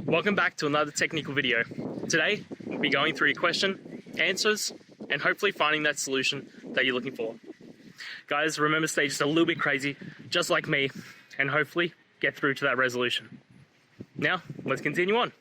Welcome back to another technical video. Today, we'll be going through your question, answers, and hopefully finding that solution that you're looking for. Guys, remember, stay just a little bit crazy, just like me, and hopefully get through to that resolution. Now, let's continue on.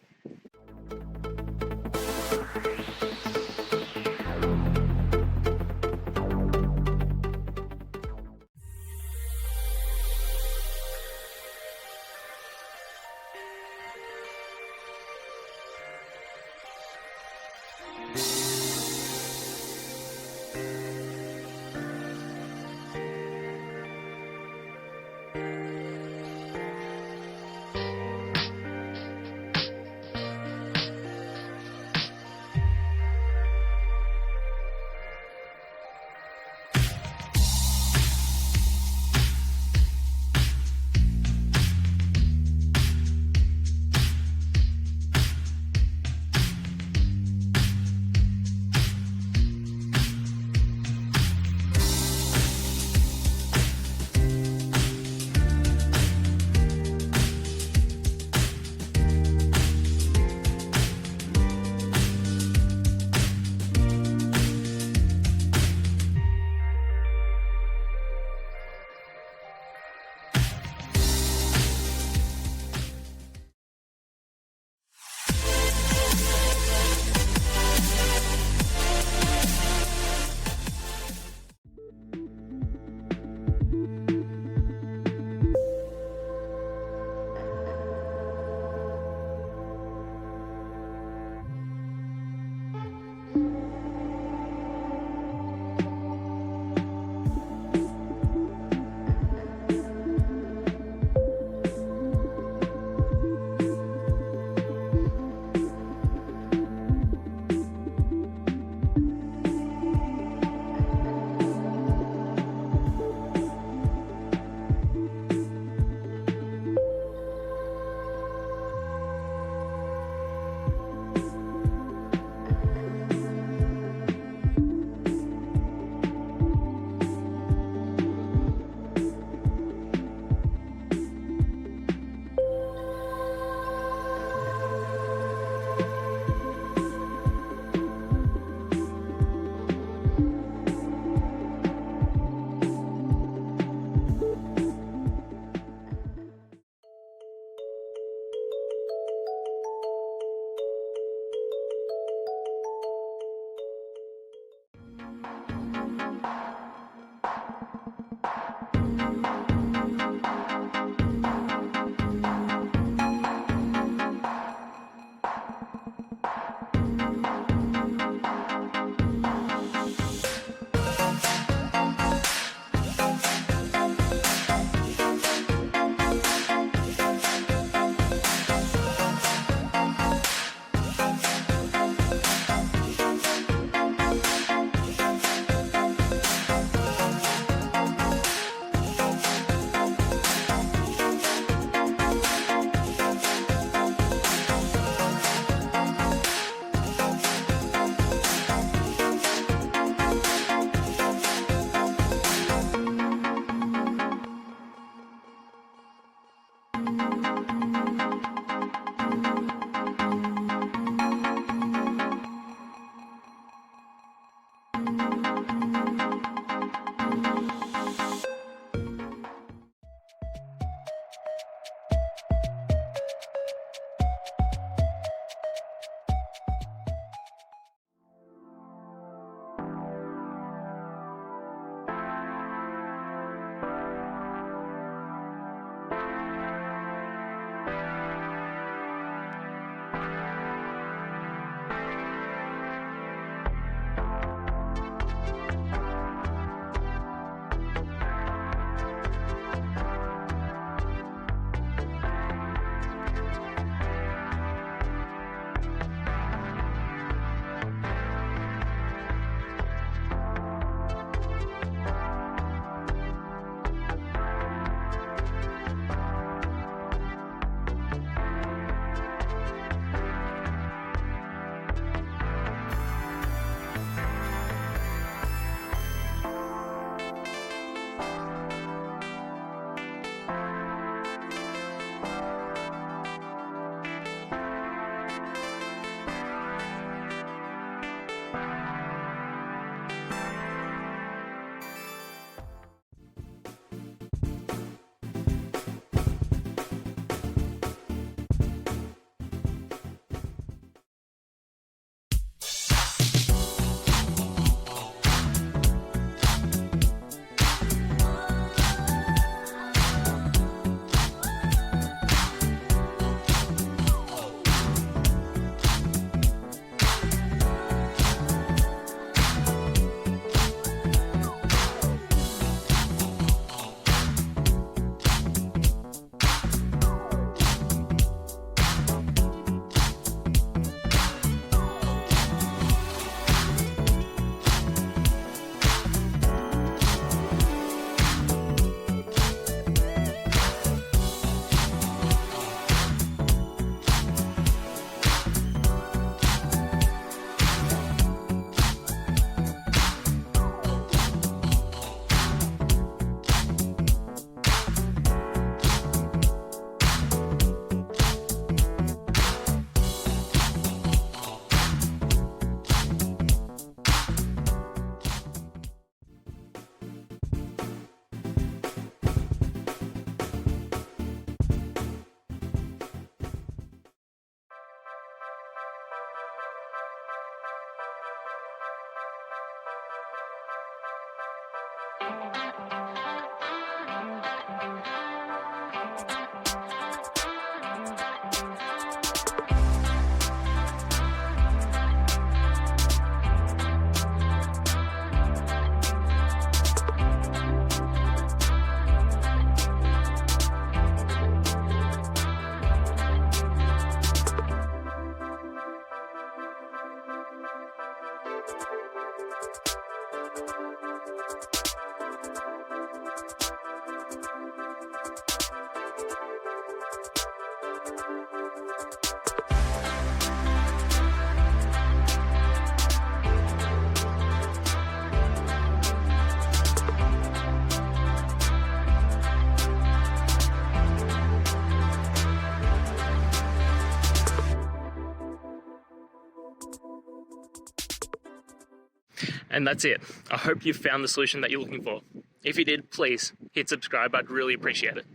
And that's it. I hope you found the solution that you're looking for. If you did, please hit subscribe. I'd really appreciate it.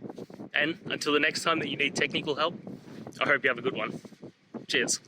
And until the next time that you need technical help, I hope you have a good one. Cheers.